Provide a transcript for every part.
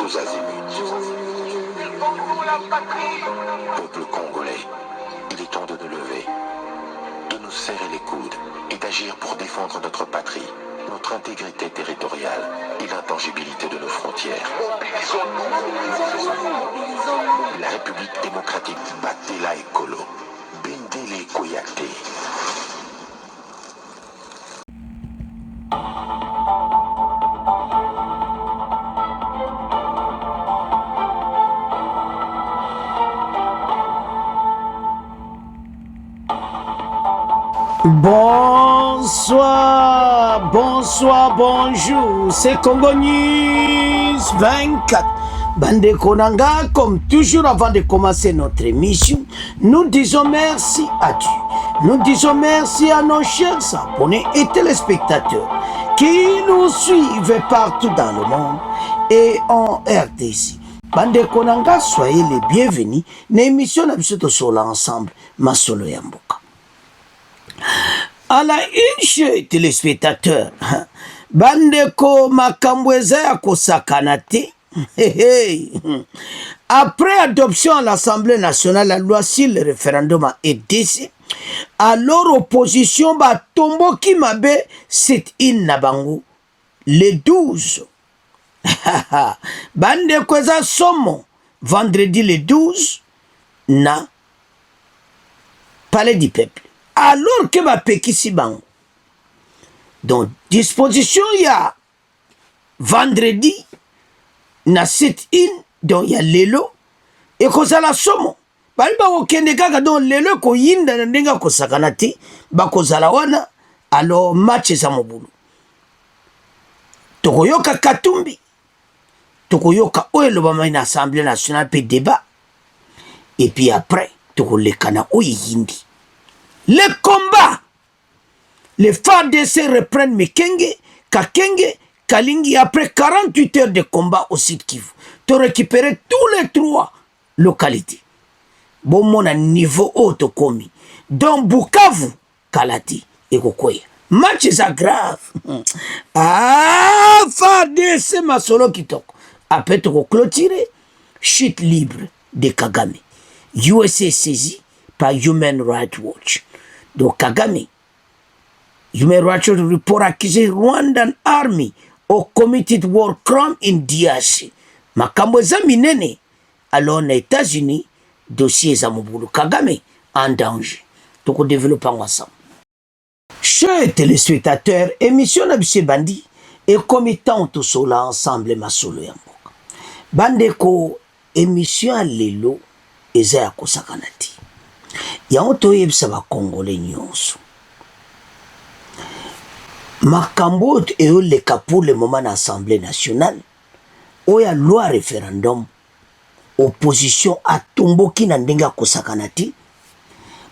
tous azimuts. Peuple congolais, il est temps de nous lever, de nous serrer les coudes et d'agir pour défendre notre patrie, notre intégrité territoriale et l'intangibilité de nos frontières. La République démocratique Batela Ekolo, Bendele Koyate. Bonsoir, bonsoir, bonjour, c'est Congo News 24. Bande Konanga, comme toujours avant de commencer notre émission, nous disons merci à Dieu. Nous disons merci à nos chers abonnés et téléspectateurs qui nous suivent partout dans le monde et en RDC. Bande Konanga, soyez les bienvenus. L'émission d'Absoto Sola ensemble, Masolo Yamboka. À la une chez téléspectateurs, Bandeko Makambweza ya kosakanate. Après adoption à l'Assemblée nationale, la loi sur le référendum a été décidée. Alors opposition ba tombo ki mabe sit in nabango le 12. Bandeko za somo vendredi le 12 na Palais du Peuple. Alors que ma pekisi bango. Donc, disposition, il y a vendredi, na sit-in, donc il y a lelo, et qu'on a la somme. Balba okende kaka donc lelo ko yinda na ndenga ko sakanati, ba ko zala wana, alors match za mobulu. Tokoyoka Katumbi, tokoyoka oyo ba na Assemblée nationale pe débat, et puis après, tokolekana oyo yindi. Les combats, les FARDC reprennent Mekenge, Kakenge, Kalingi après 48 heures de combat au site Kivu. Tu récupères tous les 3 localités. Bon, mon niveau haut commis. Donc, Bukavu, Kalati et Kokoya. Match est grave. Ah, FARDC, ma solo qui toque. Après, tu clôturer. Chute libre de Kagame. USA saisi par Human Rights Watch. Donc Kagame, Human Rights Watch report accusé Rwandan Army of committed war crime in DRC. Makambo za minene, alors les États-Unis, dossier za mobulu. Kagame en danger. Donc on développe ensemble. Chers téléspectateurs, émission d'Abissé Bandi et commettant tout cela ensemble masolo yamboka. Bandeko émission à lelo eza ya kosakanati. Yango toyebisa ba Congolais nyonso. Makambo eyo leka pour le moment na Assemblée nationale. Oya loi référendum. Opposition a tomboki na ndenga kosakanati.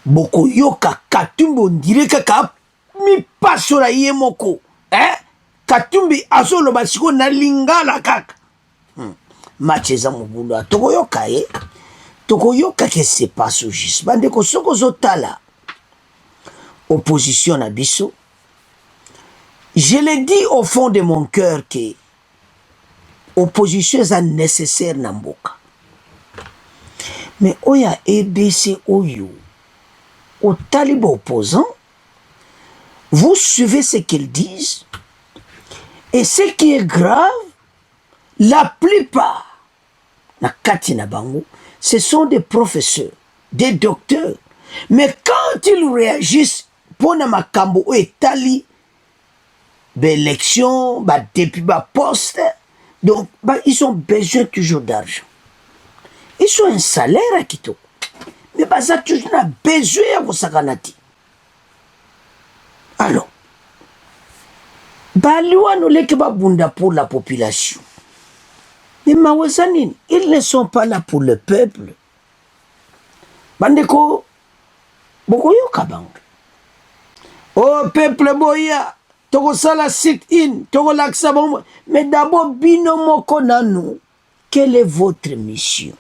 Boko yoka Katumbi ondire kaka mi pasola ye moko. Katumbi azolo basiko na lingala kaka. Macheza mobulu atoko yoka ye. Tokoyoka que se passe au juste. Bande ko soko zotala. Opposition à biso. Je l'ai dit au fond de mon cœur que opposition est nécessaire namboka. Mais oya EDC oyo. Aux talibans opposants, vous suivez ce qu'ils disent. Et ce qui est grave, la plupart, na kati na bango, ce sont des professeurs, des docteurs. Mais quand ils réagissent pour na makambo etali, élection, depuis poste, donc ils ont besoin toujours d'argent. Ils ont un salaire à Kitoko. Mais ça toujours a besoin à Sakanati. Alors, Baliwa no leke bunda pour la population. Mais Mawazanine, ils ne sont pas là pour le peuple. Bandeko, Bokoyo Kabang. Oh, peuple boya, Togo sala sit-in, Togo laksabon. Mais d'abord, bino moko nanu, quelle est votre mission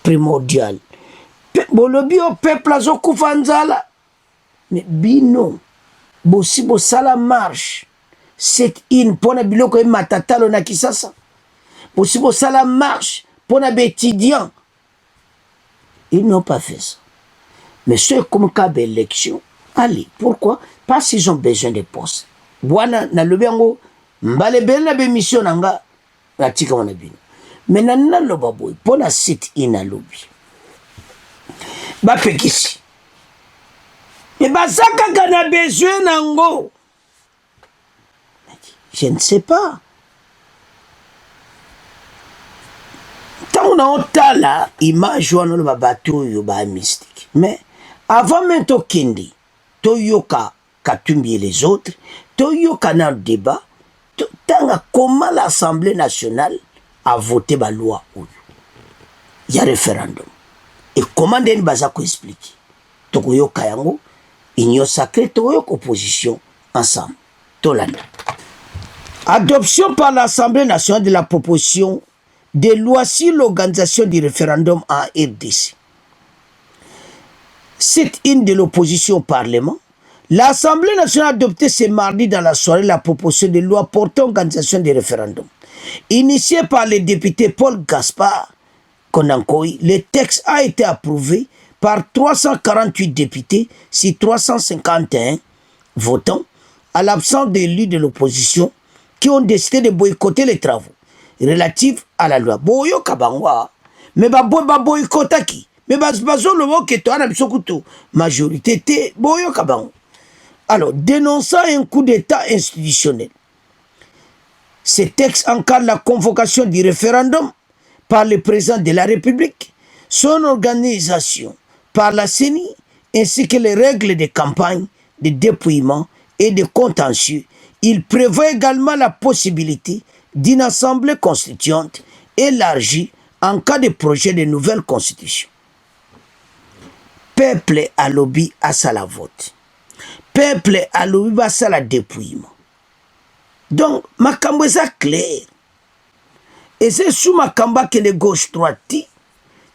primordiale? Bolobi au peuple azo kufanzala. Mais bino, bosi bo sala marche, sit-in, pona biloko e matatalo na kisasa. possible ça la marche pour les étudiants. Ils n'ont pas fait ça. Mais ceux comme cas d'élection, allez, pourquoi? Parce qu'ils ont besoin de postes. Bwana na lobengo mbale bela be mission nanga latika wana bino. Mais na loba boy pour la site ina lobby. Ba pekisi. Et bazaka gana besoin nango. Je ne sais pas. Tant on a là, image wana le bateau yo ba mystique. Mais avant même to kendi, to yoka Katumbi et les autres, Toyoka dans le débat, comment l'Assemblée nationale a voté la loi. Il y a référendum. Et comment Denis Bazako explique? Toyoka yango, union sacrée, Toyoka opposition, ensemble. Tolanda. Adoption par l'Assemblée nationale de la proposition de loi sur l'organisation du référendum en RDC. C'est une de l'opposition au Parlement. L'Assemblée nationale a adopté ce mardi dans la soirée la proposition de loi portant organisation des référendums. Initiée par le député Paul Gaspard Konankoy, le texte a été approuvé par 348 députés sur 351 votants, à l'absence d'élus de l'opposition qui ont décidé de boycotter les travaux relatifs à la loi. Boyo kabangwa, mais boycotta qui? Mais bazo le mot que toi na bisokuto majorité te boyo kabangwa. Alors, dénonçant un coup d'État institutionnel, ce texte encadre la convocation du référendum par le président de la République, son organisation par la CENI, ainsi que les règles de campagne, de dépouillement et de contentieux. Il prévoit également la possibilité d'une assemblée constituante élargie en cas de projet de nouvelle constitution. Peuple à lobby à ça la vote. Peuple à lobby à ça la dépouillement. Donc, ma cambo est clair. Et c'est sous ma camba que les gauches droites,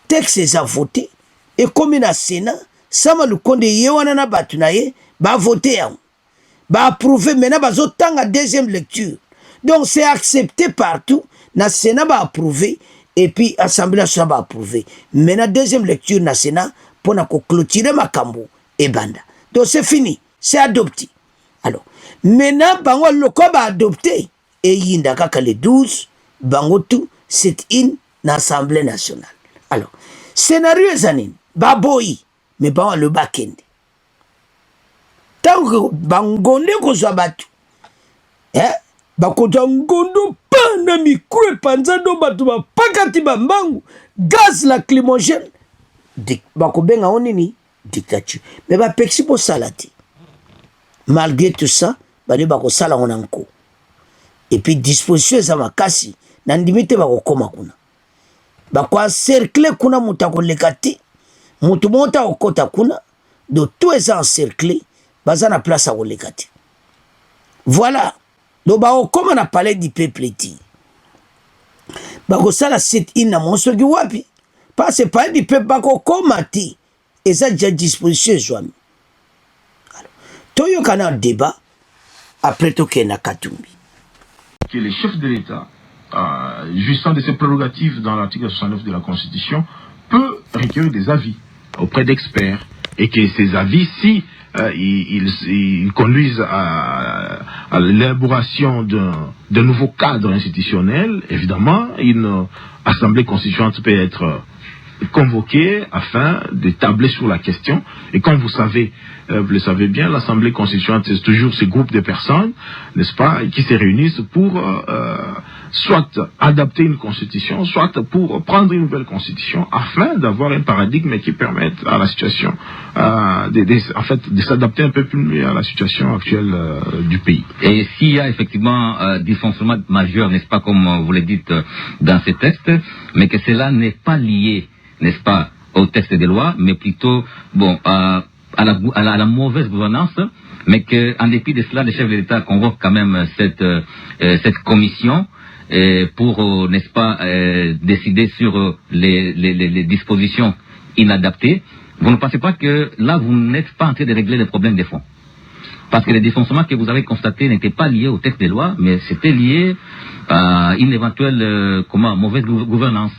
texte est à voter. Et comme il y a Sénat, ça m'a le compte de Yewanana Batunaye, va voter. Va approuver maintenant, va autant à deuxième lecture. Donc, c'est accepté partout. Le Sénat va approuver. Et puis, l'Assemblée nationale va approuver. Maintenant, deuxième lecture, le Sénat, pour clôturer ma cambo et banda. Donc, c'est fini. C'est adopté. Alors, maintenant, bango le quoi va adopter. Et yindaka ka le 12, bango tout, c'est une assemblée nationale. Alors, scénario zanin, baboyi, mais bango le bakende. Tant que bangonde ko zabatu, bakoja ngondo panda micro panzando batu ba pakati bambangu, gaz lacrymogène, bakobenga onini dictature. Mais ba pexi po salati. Malgré tout ça, bali bako sala onanko. Et puis disposition za makasi na ndimite bako koma kuna. Bako encercler kuna mutako lekati, mutu monta okota kuna, de tout est encerclé, baza na place à lekati. Voilà. Donc bako koma na palais du peuple ti. Bako sala sit in na monso gi wapi. Parce que palais du peuple bako koma ti. Et ça déjà disposition joami. Toyo kana débat après toke na Katumbi. Que les chefs de l'État, jouissant de ses prérogatives dans l'article 69 de la Constitution, peut recueillir des avis auprès d'experts et que ces avis, si ils conduisent à l'élaboration d'un nouveau cadre institutionnel, évidemment, une assemblée constituante peut être convoquée afin de tabler sur la question. Et comme vous savez, vous le savez bien, l'Assemblée constituante, c'est toujours ce groupe de personnes, n'est-ce pas, qui se réunissent pour soit adapter une constitution, soit pour prendre une nouvelle constitution, afin d'avoir un paradigme qui permette à la situation, en fait, de s'adapter un peu plus à la situation actuelle du pays. Et s'il y a effectivement dysfonctionnement majeur, n'est-ce pas, comme vous le dites dans ces textes, mais que cela n'est pas lié, n'est-ce pas, au texte des lois, mais plutôt, bon, à la mauvaise gouvernance, mais qu'en dépit de cela, les chefs de l'État convoquent quand même cette commission pour, n'est-ce pas, décider sur les dispositions inadaptées. Vous ne pensez pas que là, vous n'êtes pas en train de régler les problèmes des fonds? Parce que les dysfonctionnements que vous avez constatés n'étaient pas liés au texte des lois, mais c'était lié à une éventuelle mauvaise gouvernance.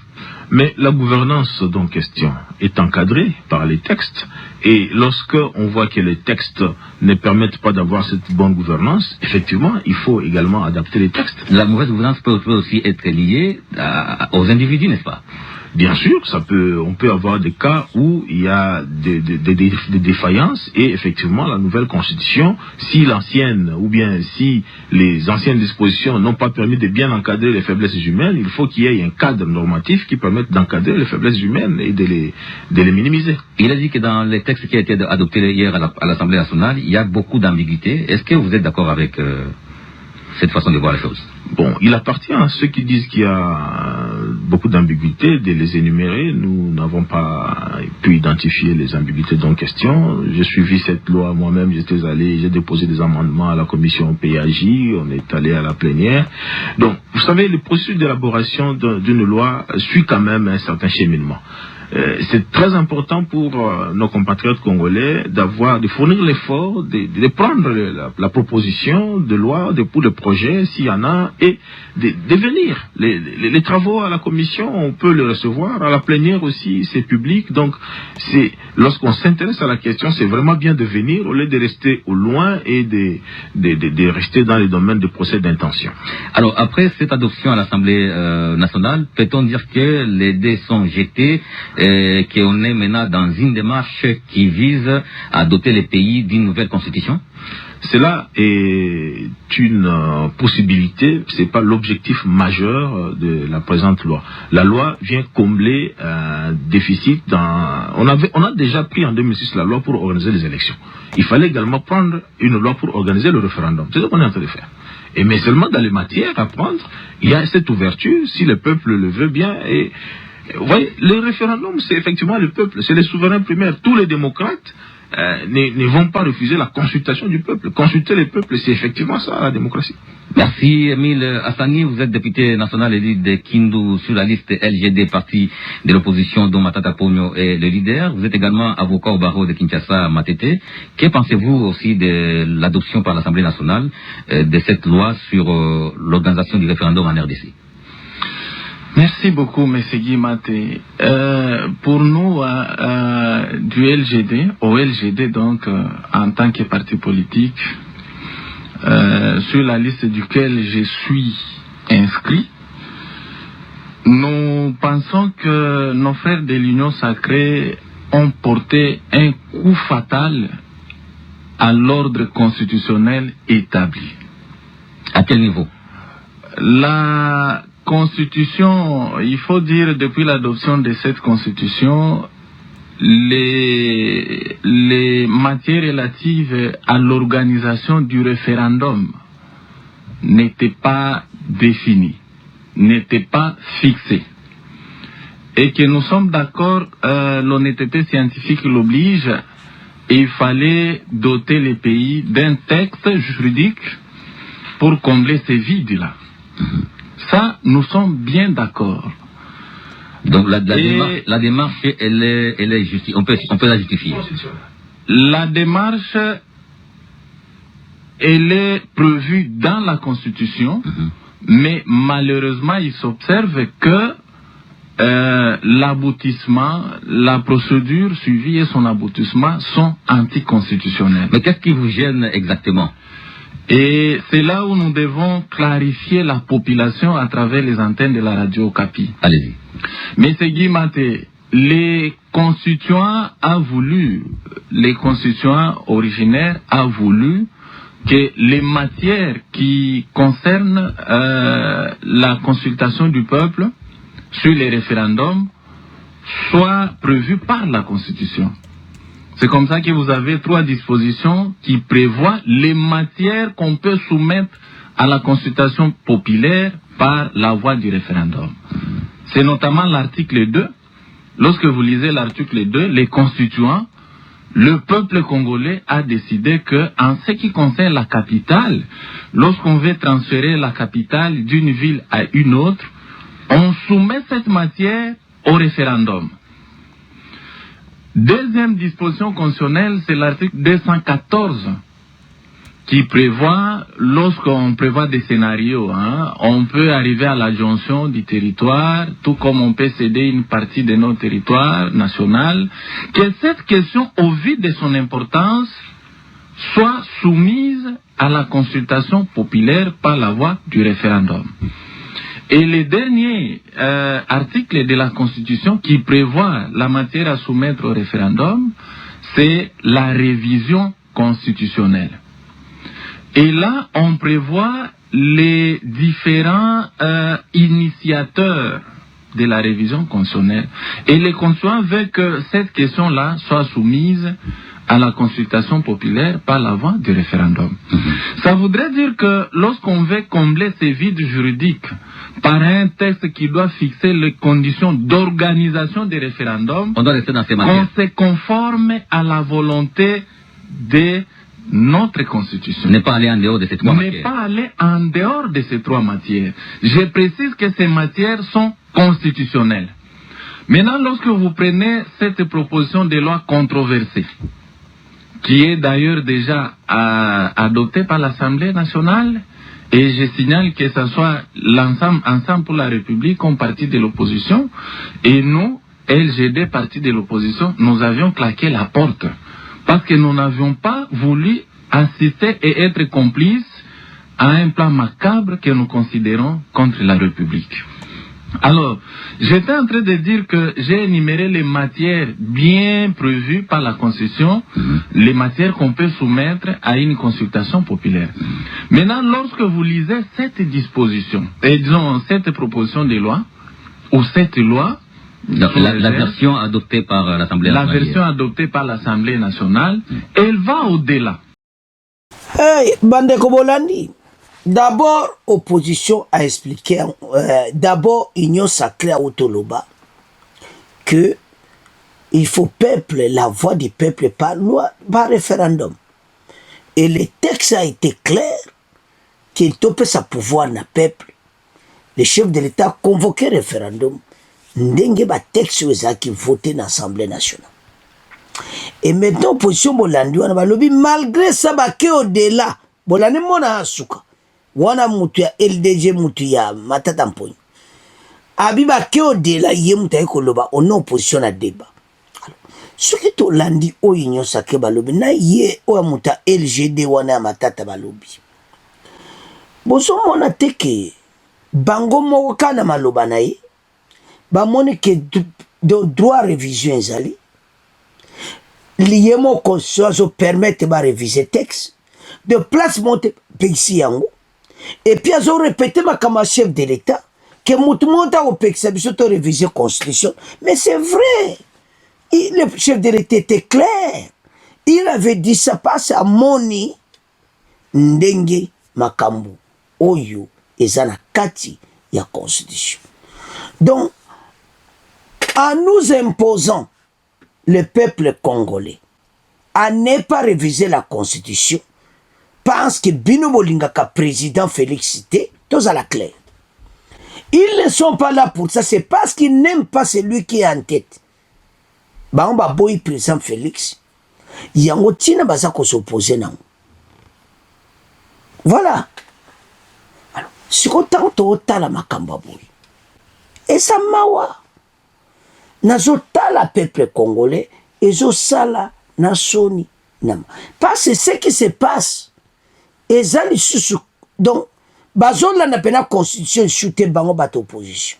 Mais la gouvernance dont question est encadrée par les textes, et lorsque on voit que les textes ne permettent pas d'avoir cette bonne gouvernance, effectivement, il faut également adapter les textes. La mauvaise gouvernance peut aussi être liée aux individus, n'est-ce pas? Bien sûr, on peut avoir des cas où il y a des défaillances, et effectivement la nouvelle constitution, si l'ancienne ou bien si les anciennes dispositions n'ont pas permis de bien encadrer les faiblesses humaines, il faut qu'il y ait un cadre normatif qui permette d'encadrer les faiblesses humaines et de les minimiser. Il a dit que dans les textes qui ont été adoptés hier à l'Assemblée nationale, il y a beaucoup d'ambiguïté. Est-ce que vous êtes d'accord avec cette façon de voir les choses? Bon, il appartient à ceux qui disent qu'il y a beaucoup d'ambiguïtés de les énumérer. Nous n'avons pas pu identifier les ambiguïtés dont question. J'ai suivi cette loi moi-même, j'ai déposé des amendements à la commission PAJ, on est allé à la plénière. Donc, vous savez, le processus d'élaboration d'une loi suit quand même un certain cheminement. C'est très important pour nos compatriotes congolais de fournir l'effort, de prendre la proposition de loi, pour le projet, s'il y en a, et de venir. Les travaux à la commission, on peut les recevoir, à la plénière aussi, c'est public. Donc, lorsqu'on s'intéresse à la question, c'est vraiment bien de venir, au lieu de rester au loin et de rester dans les domaines de procès d'intention. Alors, après cette adoption à l'Assemblée nationale, peut-on dire que les dés sont jetés, qu'on est maintenant dans une démarche qui vise à doter les pays d'une nouvelle constitution? Cela est une possibilité, c'est pas l'objectif majeur de la présente loi. La loi vient combler un déficit on a déjà pris en 2006 la loi pour organiser les élections. Il fallait également prendre une loi pour organiser le référendum. C'est ce qu'on est en train de faire. Mais seulement dans les matières à prendre, il y a cette ouverture, si le peuple le veut bien. Et vous voyez, le référendum, c'est effectivement le peuple, c'est les souverains primaires. Tous les démocrates ne vont pas refuser la consultation du peuple. Consulter le peuple, c'est effectivement ça, la démocratie. Merci, Émile Hassani. Vous êtes député national élu de Kindu sur la liste LGD, parti de l'opposition dont Matata Ponyo est le leader. Vous êtes également avocat au barreau de Kinshasa, Matete. Que pensez-vous aussi de l'adoption par l'Assemblée nationale de cette loi sur l'organisation du référendum en RDC? Merci beaucoup, M. Guy Maté. Pour nous, du LGD, au LGD, donc, en tant que parti politique, sur la liste duquel je suis inscrit, nous pensons que nos frères de l'Union sacrée ont porté un coup fatal à l'ordre constitutionnel établi. À quel niveau? La Constitution, il faut dire, depuis l'adoption de cette Constitution, les matières relatives à l'organisation du référendum n'étaient pas définies, n'étaient pas fixées. Et que nous sommes d'accord, l'honnêteté scientifique l'oblige, et il fallait doter les pays d'un texte juridique pour combler ces vides-là. Ça, nous sommes bien d'accord. Donc la démarche, elle est justifiée. On peut la justifier. La démarche, elle est prévue dans la Constitution, mais malheureusement, il s'observe que l'aboutissement, la procédure suivie et son aboutissement sont anticonstitutionnels. Mais qu'est-ce qui vous gêne exactement? Et c'est là où nous devons clarifier la population à travers les antennes de la radio Okapi. Allez-y. Mais c'est Guy Maté, les constituants originaires a voulu que les matières qui concernent la consultation du peuple sur les référendums soient prévues par la Constitution. C'est comme ça que vous avez 3 dispositions qui prévoient les matières qu'on peut soumettre à la consultation populaire par la voie du référendum. C'est notamment l'article 2. Lorsque vous lisez l'article 2, les constituants, le peuple congolais a décidé que, en ce qui concerne la capitale, lorsqu'on veut transférer la capitale d'une ville à une autre, on soumet cette matière au référendum. Deuxième disposition constitutionnelle, c'est l'article 214 qui prévoit, lorsqu'on prévoit des scénarios, hein, on peut arriver à la jonction du territoire, tout comme on peut céder une partie de notre territoire national, que cette question, au vu de son importance, soit soumise à la consultation populaire par la voie du référendum. Et le dernier article de la Constitution qui prévoit la matière à soumettre au référendum, c'est la révision constitutionnelle. Et là, on prévoit les différents initiateurs de la révision constitutionnelle. Et les constituants veulent que cette question-là soit soumise à la consultation populaire par la voie du référendum. Ça voudrait dire que lorsqu'on veut combler ces vides juridiques par un texte qui doit fixer les conditions d'organisation des référendums, on doit rester dans ces matières. On se conforme à la volonté de notre constitution. Ne pas aller en dehors de ces trois matières. Ne pas aller en dehors de ces trois matières. Je précise que ces matières sont constitutionnelles. Maintenant, lorsque vous prenez cette proposition de loi controversée, qui est d'ailleurs déjà adoptée par l'Assemblée nationale, et je signale que ce soit l'ensemble Ensemble pour la République comme parti de l'opposition, et nous, LGD, parti de l'opposition, nous avions claqué la porte, parce que nous n'avions pas voulu assister et être complices à un plan macabre que nous considérons contre la République. Alors, j'étais en train de dire que j'ai énuméré les matières bien prévues par la Constitution, les matières qu'on peut soumettre à une consultation populaire. Maintenant, lorsque vous lisez cette disposition, et disons cette proposition de loi, ou cette loi, la version adoptée par l'Assemblée nationale. La version adoptée par l'Assemblée nationale, elle va au-delà. Hey, Bandeko Bolandi. D'abord, opposition a expliqué, d'abord, Union sacrée à Otoloba, que il faut peuple, la voix du peuple par loi, par référendum. Et le texte a été clair, qu'il tope sa pouvoir na peuple. Le chef de l'État a convoqué référendum, ndenge ba texte qui voté dans l'Assemblée nationale. Et maintenant, opposition Bolandi, on a lobby, malgré ça, ba ke au-delà, Bolandi mona asuka. Wana mutu ya LDG mutu ya matata mponyo. Abiba keo de la ye mutu ya ekoloba ono opposition na débat. Soki to landi o union sacrée balobi na ye o mutu ya LGD wana ya matata balobi. Boso mona teke bango moko kana maloba na ye ba moni ke droit révision ezali. Liye mo constitution permettre ba réviser texte de place monte pexi yango. Et puis, ils ont répété comme chef de l'État que tout le monde a révisé la Constitution. Mais c'est vrai. Le chef de l'État était clair. Il avait dit ça passe à Moni Ndenge Makambu Oyo et Zana Kati ya Constitution. Donc, en nous imposant le peuple congolais à ne pas réviser la Constitution, parce que Bino Bolingaka président Félix Cité, tous à la clé. Ils ne sont pas là pour ça, c'est parce qu'ils n'aiment pas celui qui est en tête. Bah on va boy président Félix. Yango tina baza ko s'opposer na. Voilà. Alors, si autant to la makamba boy. Et ça mawa. Nazo tala peuple congolais et zo sala na soni nama. Parce que ce qui se passe et ça, donc, bazon n'a pas la constitution shooté bango bato opposition.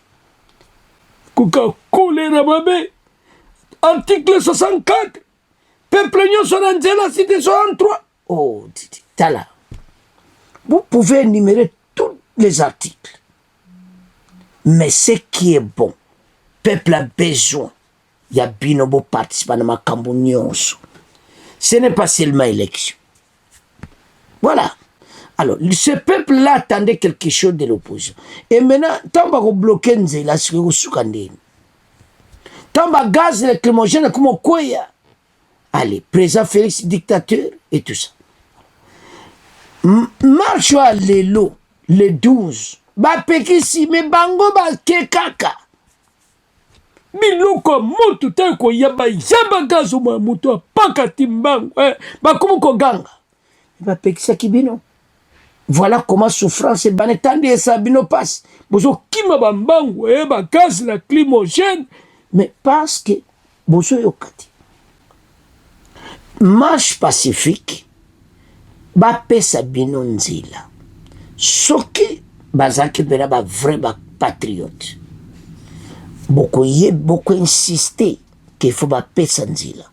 Kuka kolera babe. Article 64. Peuple union son la cité 63. Oh, tala. Vous pouvez énumérer tous les articles. Mais ce qui est bon, peuple a besoin. Il y a binobo participant à ma campagne. Ce n'est pas seulement élection. Voilà. Alors, ce peuple-là attendait quelque chose de l'opposition. Et maintenant, tant qu'on bloque Nzela, c'est qu'on soukandine. Tant qu'on gaz lacrymogène, comme on koya. Allez, président Félix, dictateur, et tout ça. Marche à l'élo, le 12. Ba pekisi, mais bango ba kekaka. Biloko motu teko yaba gazo ma mutu apaka timbango. Ba kumu ko ganga. bapekisa kibino. Voilà comment souffrance et banetandi et sabino passe. Bozo kima bambangu et ba gaz lacrymogène. Mais parce que bozo yokati. Marche pacifique ba pesa bino nzila. Soki bazaki bena ba vrai ba patriote. Beaucoup insister qu'il faut ba pesa nzila.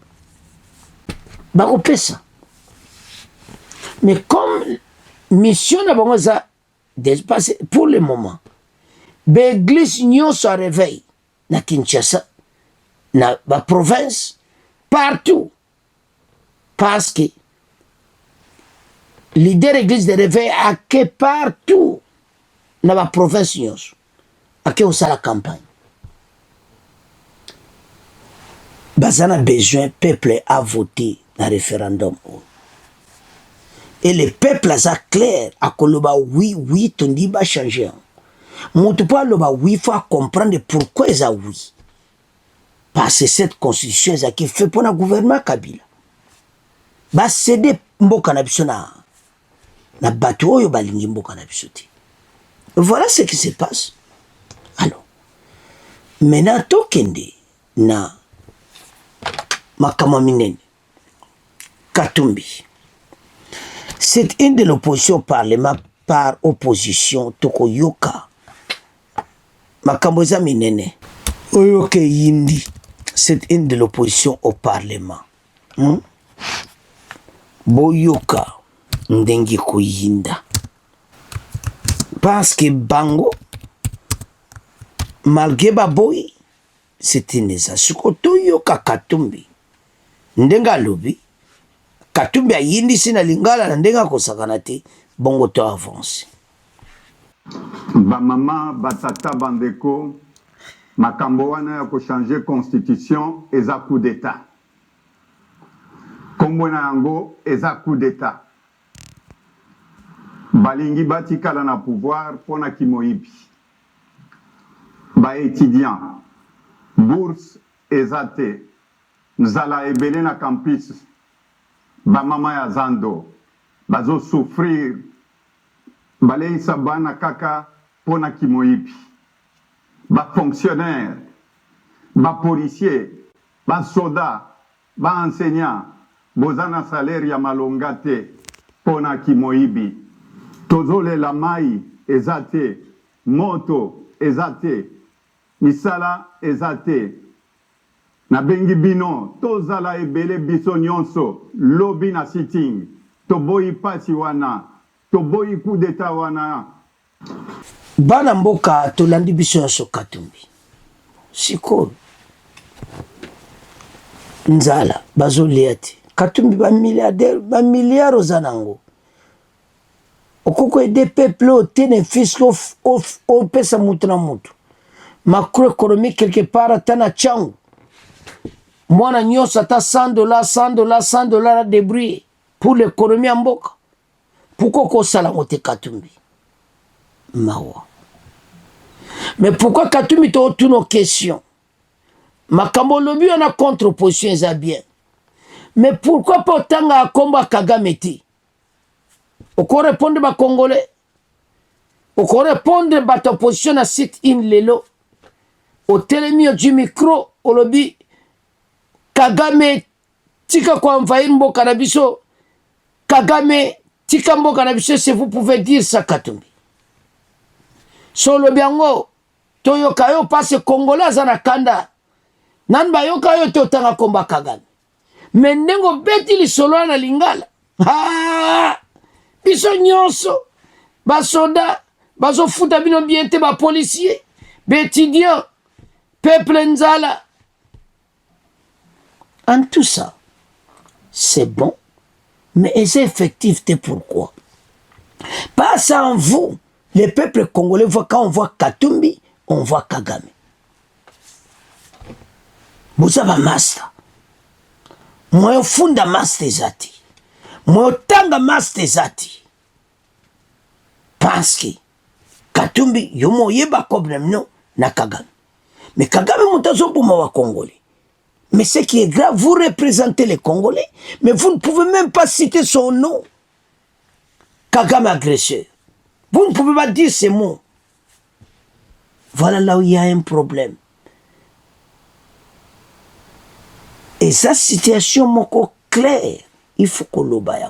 Ba ko pesa. Mais comme mission na bango za dépassé pour le moment. L'église nyonso a réveil na Kinshasa, na ba province, partout. Parce que leader église de réveil a que partout na ba province nyonso. A que osa la campagne. Bazana besoin peuple a voté na référendum. Et le peuple a clair, à koloba oui, ton dit va changer. Moutoupa loba oui, faut comprendre pourquoi ils ont oui. Parce que cette constitution qui fait pour le gouvernement Kabila. Bah céder mboka na biso na bato oyo balingi mboka na biso te. Voilà ce qui se passe. Alors, maintenant tokende na makama minene Katumbi. C'est une de l'opposition au Parlement par opposition Tokoyoka. Makamboza minene. Oyoke yindi. C'est une de l'opposition au Parlement. Boyoka ndengi kuyinda. Parce que bango malgré baboy c'est une exagération. Toyoka Katumbi. Ndenga lobi. Katumbi a yindi sina lingala na ndenga kosakana te bongo to avance. Ba mama batata bandeko makambo wana ya ko changer constitution eza coup d'état. Kombo na yango eza coup d'état. Balingi batikala na pouvoir pona kimoyibi. Ba étudiant bourse eza te. Nzala ebele na campus. Ba mama ya zando bazo souffrir baleisa bana kaka pona kimoyibi ba fonctionnaire ba policier ba soda ba enseignant bozana salaire ya malonga te pona kimoyibi tozole la mai ezate moto ezate misala ezate na bengi bino tozala ebele biso nyonso lobi na sitting toboyi pasi wana toboyi coup d'état wana bana mboka tolandi biso nyonso Katumbi sikoyo nzala bazolia te Katumbi bamilliard oza nango okoko ede peuple otene fisco opesa mutu na mutu macroéconomique quelque part ata na changu mwana nyonso ata $100 à débrouiller pour l'économie en mboka. Pourquoi kosala ngote Katumbi? Mawa. Mais pourquoi Katumbi to toutes nos questions? Makambo lobi on a contre-opposition eza bien. Mais pourquoi pas tanga akomba Kagame te? Oko répondre ba Congolais. Oko répondre ba opposition na site in lelo. Au télémio du micro au lobby Kagame tika kwa envahir mboka na biso. Kagame tika mboka na biso, si vous pouvez dire ça Katumbi. Solo biango toyoka yo passe Congolais zana kanda. Nan ba yoka yo to tanga komba Kagame. Mendengo beti li solo na lingala. Ha! Biso nyonso ba soda bazo futa bino biente ba policier, ba étudiant, peuple nzala. En tout ça, c'est bon, mais c'est effectif, pourquoi? Pas ça en vous. Les peuples congolais voient quand on voit Katumbi, on voit Kagame. Vous avez un master. Moi, funda master zati. Moi, tanga master zati. Parce que Katumbi, yomo yeba problème non na Kagame. Mais Kagame mutazo pour moi congolais. Mais ce qui est grave, vous représentez les Congolais, mais vous ne pouvez même pas citer son nom. Kagame agresseur. Vous ne pouvez pas dire ces mots. Voilà là où il y a un problème. Et sa situation moko claire, il faut que l'on baille.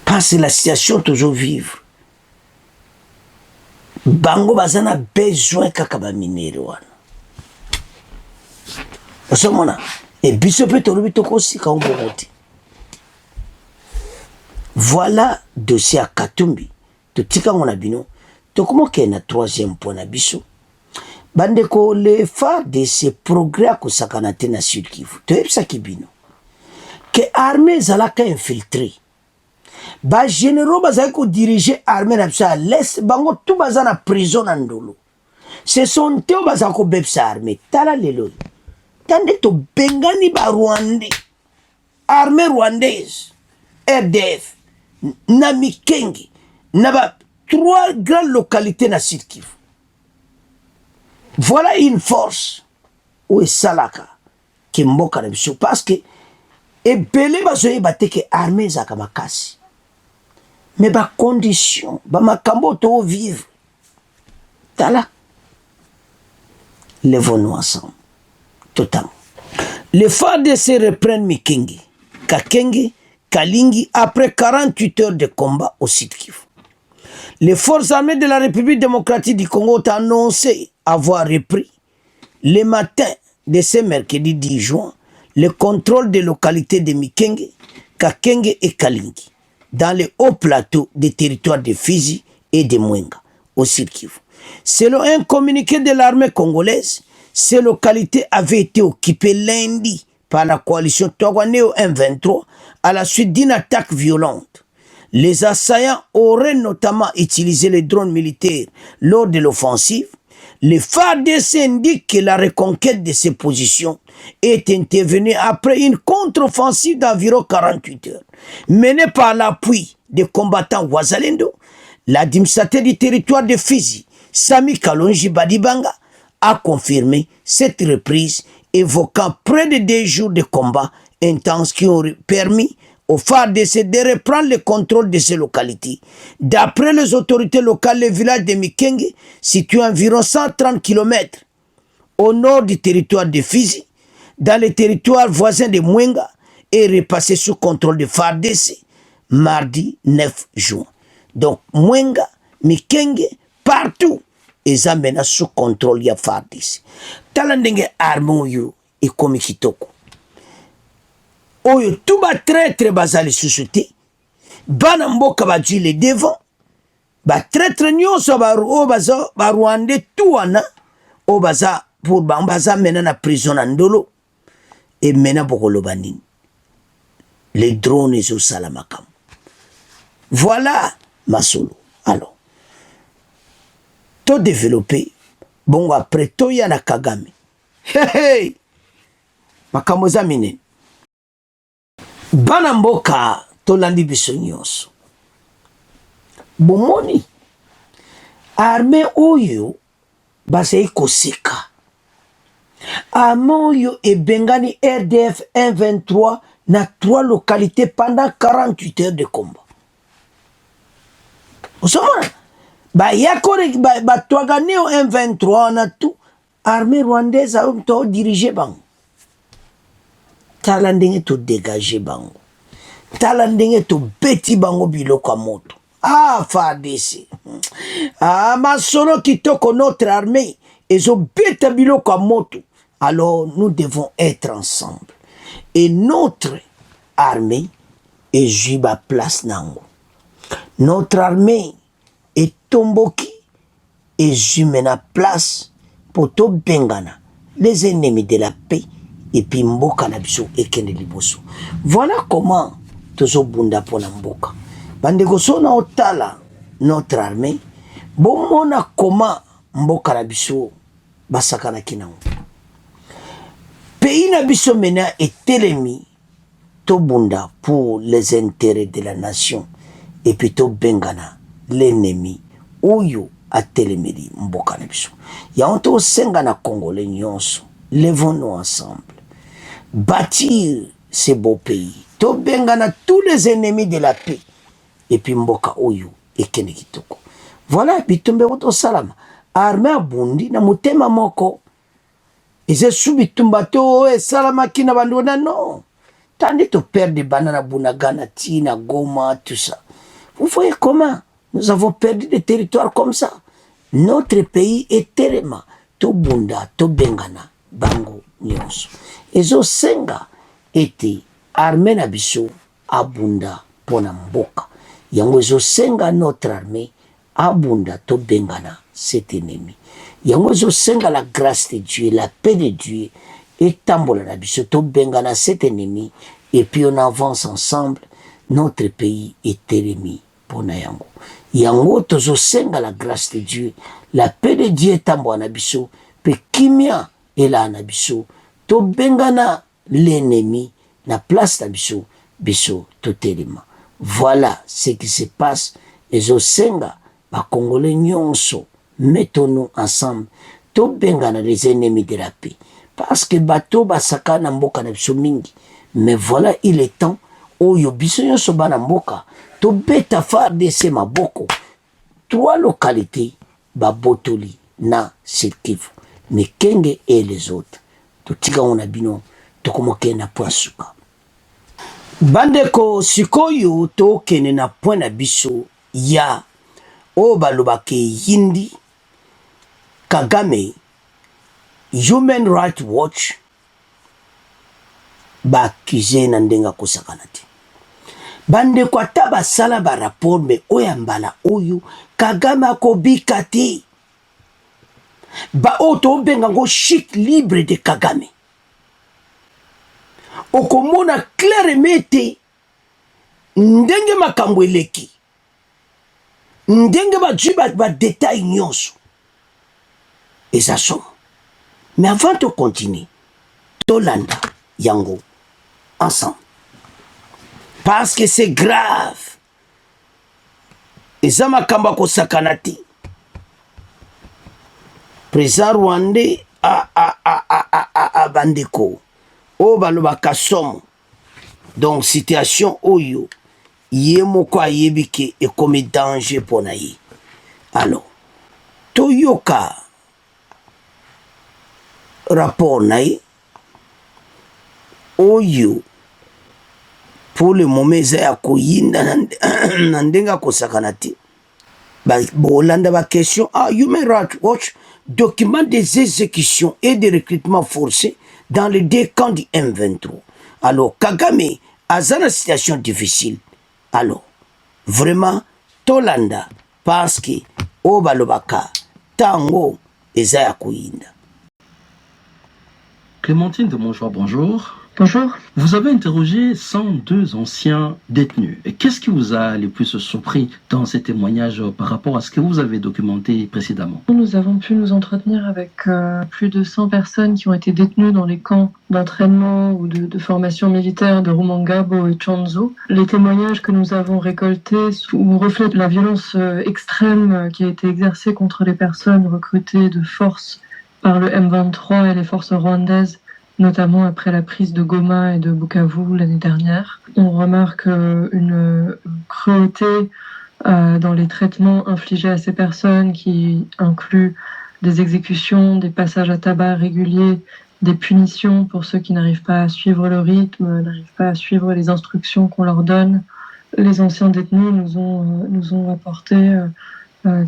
Parce que la situation toujours vivre. Bango bazana besoin kakaba minere wana. Osomona. Et biso pe tolobi tokosi ka mbongoti. Voilà dossier à Katumbi. Totika ngona bino. Tokomo ke na troisième point na biso. Bandeko le phare de ces progrès ko sakana te na Sud Kivu. Toyebisa kibino. Que armée zalaka infiltré. Ba généraux bazali ko diriger armée na biso à l'est bango tout baza na prison na ndolo. Ce sont eux bazali ko bebsa armée. Tala lelo. Tande to bengani ba Rwandais. Armée rwandaise. RDF. Na Mikenge. Na ba 3 grandes localités na Sud Kivu. Voilà une force où est Salaka qui mboka na biso parce que et belé bazoye bateke armée zaka makasi. Mais ba condition, ba makambo to vivre. Tala. Lèvons-nous ensemble. Totalement. Les FARDC reprennent Mikenge, Kakenge, Kalingi après 48 heures de combat au Sud Kivu. Les forces armées de la République démocratique du Congo ont annoncé avoir repris le matin de ce mercredi 10 juin le contrôle des localités de Mikenge, Kakenge et Kalingi dans les hauts plateaux des territoires de Fizi et de Mwenga au Sud Kivu. Selon un communiqué de l'armée congolaise, ces localités avaient été occupées lundi par la coalition Twagwaneo M23 à la suite d'une attaque violente. Les assaillants auraient notamment utilisé les drones militaires lors de l'offensive. Les FARDC indiquent que la reconquête de ces positions est intervenue après une contre-offensive d'environ 48 heures, menée par l'appui des combattants Wazalendo. L'administrateur du territoire de Fizi, Sami Kalonji Badibanga, a confirmé cette reprise, évoquant près de 2 jours de combats intenses qui ont permis au FARDC de reprendre le contrôle de ces localités. D'après les autorités locales, le village de Mikenge, situé à environ 130 km au nord du territoire de Fizi, dans le territoire voisin de Mwenga, est repassé sous contrôle de FARDC mardi 9 juin. Donc Mwenga, Mikenge, partout, ils amènent sous contrôle de FARDC. Talandenge arme yo et komi kitoko. Oyo tout ba traître bazali susute bana mboka badji le devant ba traître nyonso ba Rwandais tout wana o baza pour baza mena na prison na ndolo et mena bokolo banini les drones ezo salamakam. Voilà masolo. Alors to développer bon après to ya na Kagame hey makamoza mine bana mboka tolandi biso nyonso bomoni armée oyo basei koseka armée oyo ebengani RDF 123 na 3 localités pendant 48 heures de combat. Osomona ba yakore ba Twagwaneo M23 na tout armée rwandaise a to diriger bango. Tala ndenge to dégager bango. Tala ndenge to beti bango biloko moto. Ah, FARDC. Ah, masolo kitoko notre armée. Ezo beta biloko moto. Alors, nous devons être ensemble. Et notre armée est juba place nango. Notre armée est tomboki et jumena place pour to bengana. Les ennemis de la paix. Et puis mboka na biso ekende liboso. Voilà comment tozo bunda pona mboka. Bandeko sona otala notre armée. Bomona comment mboka na biso basakana kinango. Pays na biso mena etelemi to bunda pour les intérêts de la nation. Et puis to bengana l'ennemi oyo atelemeli mboka na biso. Ya onto senga na Congolais nyonso. Lèvons-nous ensemble. Bâtir ces beaux pays tobengana tous les ennemis de la paix et puis mboka oyo ekene kitoko. Voilà bitumbe woto salama armée abundi na mutema moko eze subitumba to salama kina bandona non tandis to perdre banana bunagana tina Goma tout ça. Vous voyez comment nous avons perdu des territoires comme ça. Notre pays est tellement to bunda to bengana bango nyonso ezo senga ete armée na biso abunda pona mboka yango ezo senga notre armée abunda to bengana cet ennemi yango ezo senga la grâce de Dieu, la paix de Dieu etambola na biso to bengana cet ennemi et puis on avance ensemble. Notre pays est ennemi pona yango yango tozo senga la grâce de Dieu, la paix de Dieu etambola na biso pe kimia ela na biso to bengana l'ennemi na place na biso biso totelema. Voilà ce qui se passe. Les Osenga, ba Congolais nyonso, mettons-nous ensemble to bengana les ennemis de la paix. Parce que bato basaka na mboka na biso mingi. Mais voilà, il est temps oyo biso nyonso bana mboka to beta FARDC maboko 3 localités babotoli na Sud-Kivu. Mekenge et les autres. Totika on a bino tokomoke na poasuka. Bandeko sikoyo to kene na point na biso ya o balobake yindi Kagame Human Rights Watch ba kize na ndenga kosakana te. Bandeko ata basala ba rapport me oyambala oyo Kagame akobika te. Ba oto benga ngo chute libre de Kagame. Okomona clairement te ndenge makambo eleki. Ndenge ba détail nyonso. Et ça sont. Mais avant de continuer, tolanda yango ensemble. Parce que c'est grave. Et ça makambo ko sakanati. Président Rwandais a bandeko. O baloba kasomo. Donc situation oyo yemo kwa yebike et comme danger pour naï. Alors toyoka rapport naï oyo pour le moment ya koyinda nandenga kosakanati. Bolanda ba question Human Rights Watch document des exécutions et des recrutements forcés dans les 2 camps du M23. Alors, Kagame a une situation difficile. Alors, vraiment, Tolanda, parce que Obalobaka, Tango, Ezaya Kouinda. Clémentine de Montjoie, bonjour. Bonjour. Vous avez interrogé 102 anciens détenus. Et qu'est-ce qui vous a le plus surpris dans ces témoignages par rapport à ce que vous avez documenté précédemment? Nous avons pu nous entretenir avec plus de 100 personnes qui ont été détenues dans les camps d'entraînement ou de formation militaire de Rumangabo et Tchanzu. Les témoignages que nous avons récoltés reflètent la violence extrême qui a été exercée contre les personnes recrutées de force par le M23 et les forces rwandaises, notamment après la prise de Goma et de Bukavu l'année dernière. On remarque une cruauté dans les traitements infligés à ces personnes qui incluent des exécutions, des passages à tabac réguliers, des punitions pour ceux qui n'arrivent pas à suivre le rythme, n'arrivent pas à suivre les instructions qu'on leur donne. Les anciens détenus nous ont apporté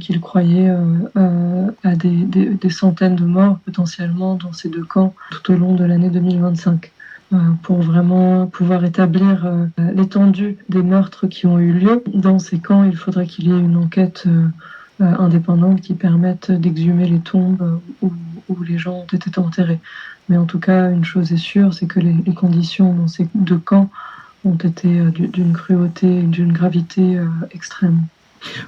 qu'ils croyaient à des centaines de morts potentiellement dans ces 2 camps tout au long de l'année 2025. Pour vraiment pouvoir établir l'étendue des meurtres qui ont eu lieu dans ces camps, il faudrait qu'il y ait une enquête indépendante qui permette d'exhumer les tombes où les gens ont été enterrés. Mais en tout cas, une chose est sûre, c'est que les conditions dans ces 2 camps ont été d'une cruauté, d'une gravité extrême.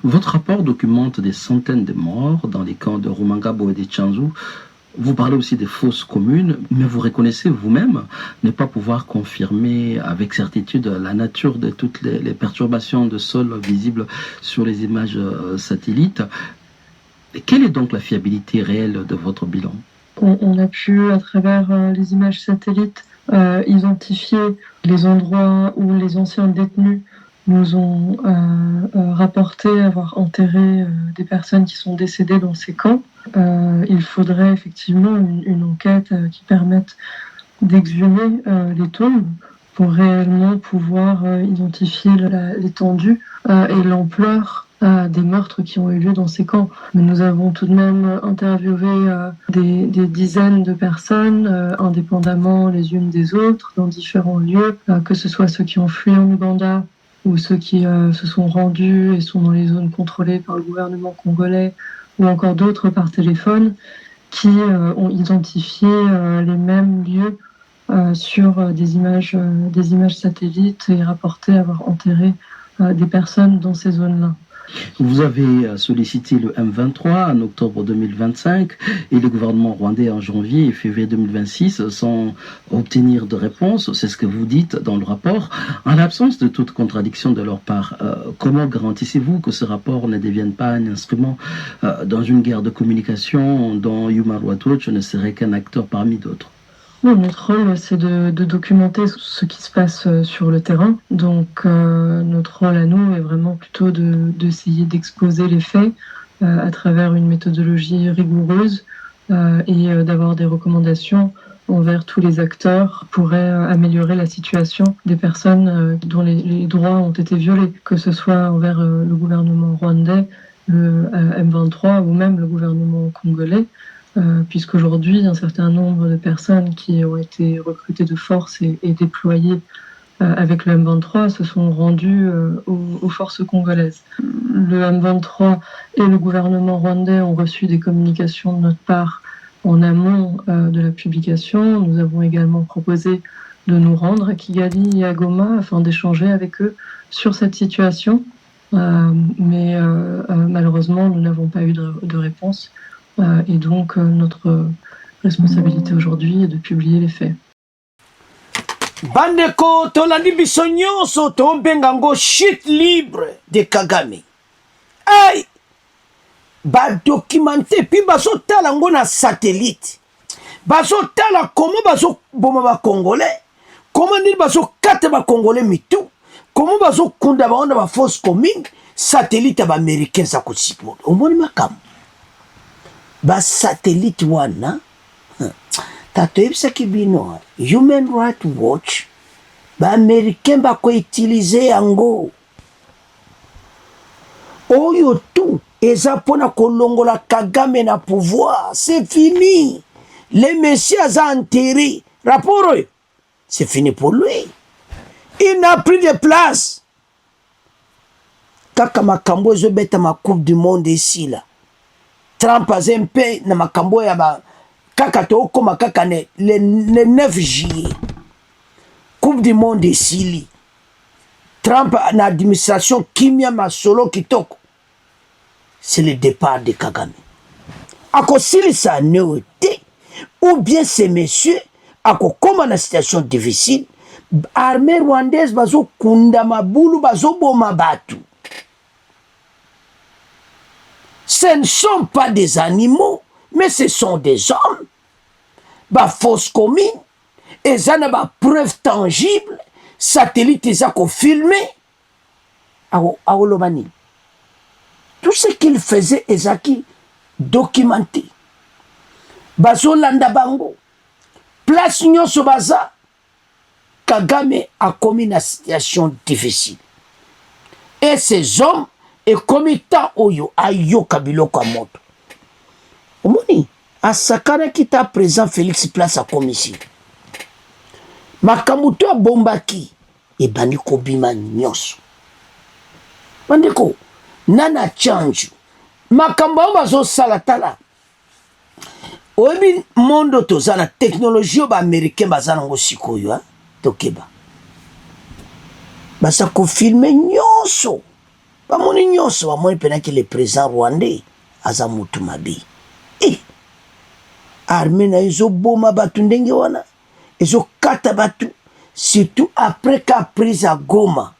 Votre rapport documente des centaines de morts dans les camps de Rumangabo et de Tchanzu. Vous parlez aussi des fosses communes, mais vous reconnaissez vous-même ne pas pouvoir confirmer avec certitude la nature de toutes les perturbations de sol visibles sur les images satellites. Quelle est donc la fiabilité réelle de votre bilan? On a pu, à travers les images satellites, identifié les endroits où les anciens détenus nous ont rapporté avoir enterré des personnes qui sont décédées dans ces camps. Il faudrait effectivement une enquête qui permette d'exhumer les tombes pour réellement pouvoir identifier l'étendue et l'ampleur des meurtres qui ont eu lieu dans ces camps. Mais nous avons tout de même interviewé des dizaines de personnes, indépendamment les unes des autres, dans différents lieux, que ce soit ceux qui ont fui en Ouganda ou ceux qui se sont rendus et sont dans les zones contrôlées par le gouvernement congolais, ou encore d'autres par téléphone, qui ont identifié les mêmes lieux sur des images satellites et rapporté avoir enterré des personnes dans ces zones-là. Vous avez sollicité le M23 en octobre 2025 et le gouvernement rwandais en janvier et février 2026 sans obtenir de réponse. C'est ce que vous dites dans le rapport. En l'absence de toute contradiction de leur part, comment garantissez-vous que ce rapport ne devienne pas un instrument dans une guerre de communication dont Human Rights Watch ne serait qu'un acteur parmi d'autres? Non, notre rôle, c'est de documenter ce qui se passe sur le terrain. Donc, notre rôle à nous est vraiment plutôt d'essayer d'exposer les faits à travers une méthodologie rigoureuse et d'avoir des recommandations envers tous les acteurs pour améliorer la situation des personnes dont les droits ont été violés, que ce soit envers le gouvernement rwandais, le M23 ou même le gouvernement congolais. Puisqu'aujourd'hui, un certain nombre de personnes qui ont été recrutées de force et déployées avec le M23 se sont rendues aux forces congolaises. Le M23 et le gouvernement rwandais ont reçu des communications de notre part en amont de la publication. Nous avons également proposé de nous rendre à Kigali et à Goma afin d'échanger avec eux sur cette situation. Mais malheureusement, nous n'avons pas eu de réponse. Et donc, notre responsabilité aujourd'hui est de publier les faits. Bandeko tolandi biso nyonso tombenga ngo chute libre de Kagame. Ay! Badocumenté pi bazotala ngo na satellite. Bazotala comment bazoboma ba Congolais. Comment nini bazokata ba Congolais mitu. Comment bazokunda baona ba force commune. Satellite ba américain za kosipo. Omoni makambo. Ba satellite wana tatoyebisa kibino Human Rights Watch ba américain bako utiliser yango oyo tout eza pona kolongola Kagame na pouvoir. C'est fini, les messieurs a enterré rapport, c'est fini pour lui, il n'a plus de place. Kaka makambo ezobeta ma coupe du monde ici là, Trump azempe na makambo ya ba kaka to koma kaka le 9 juillet coupe du monde ici. Trump na administration kimia masolo kitoko, c'est le départ de Kagame. Ako silisa neuté ou bien ces messieurs ako koma na situation difficile, armée rwandaise bazo kunda mabulu bazo boma batu. Ce ne sont pas des animaux, mais ce sont des hommes. Ba force commune, et ça n'a pas preuve tangible, satellite et ça qu'on filmé. À Olomani. Tout ce qu'il faisait, Ezaki documenté. Bazo landa bango. Place nyonso baza. Kagame a commis une situation difficile. Et ces hommes, et committant oyo ayo kabiloko a moto. Omoni, a sakana kita présent Félix place à commission. Makamuto a bombaki, et bani kobima nyonso. Bandeko, nana change. Makamba bazo salatala. Oebi mondo tozana technologie ba américain bazana ngo sikoyo hein tokeba. Basa ko filmer nyonso. Ba moni nyonso ba moni penaki le président rwandais aza mutu mabi. Armée na izo boma batu ndenge wana. Izo kata batu surtout après qu'a prise à Goma.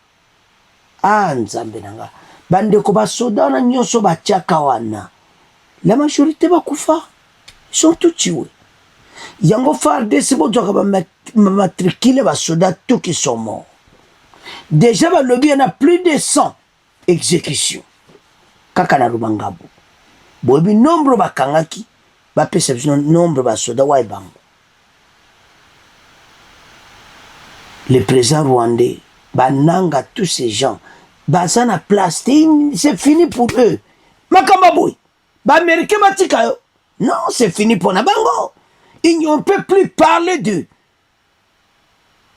Ah nzambe nanga. Bandeko ba soda na nyonso ba tiaka wana. La majorité ba kufa. Ils sont tous tués. Yango FARDC bo doka ba matricule les soldats tout qui sont morts. Déjà, il y en a plus de 100 exécutions. Kaka na Rumangabo. Bobi nombre bakangaki, ba perception nombre ba soda wa bango. Le président rwandais, bananga tous ces gens, bazana place, c'est fini pour eux. Makambaboui, ba américain batika yo. Non, c'est fini pour Nabango. On ne peut plus parler d'eux.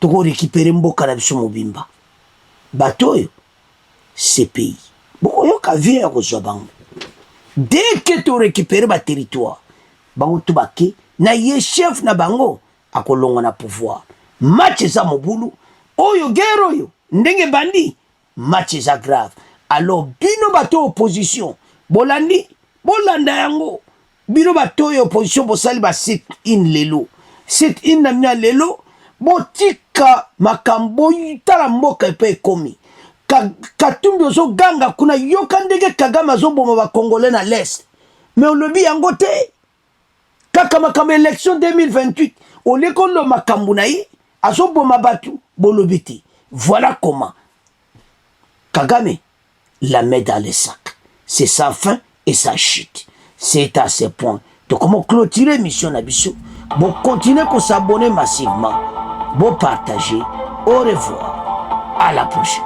Tu peux récupérer Mboka na biso mobimba. Bato yo, ces pays. Boko yo ka vient à bango. Dès que tu récupères le territoire, bango tubake na ye chef na bango akolonga na pouvoir. Match za mobulu, oyo guerre yo, ndenge bandi, match za grave. Alors bino bato opposition, bolandi, bolanda yango. Bino bato yo opposition bosali ba sit in lelo. Sit in na mnya lelo, botika makambo yitala mboka epe ekomi. Katumbi ozo ganga kuna yoka ndenge Kagame azoboma ba Congolais na l'Est. Mais on le dit en côté. Kaka makambo élection 2028, au lieu qu'on le makambo na yi, azoboma batu bolobiti. Voilà comment Kagame la met dans les sacs. C'est sa fin et sa chute. C'est à ce point. Donc comment clôturer mission Nabiso? Bon continuer pour s'abonner massivement. Bon partager. Au revoir. À la prochaine.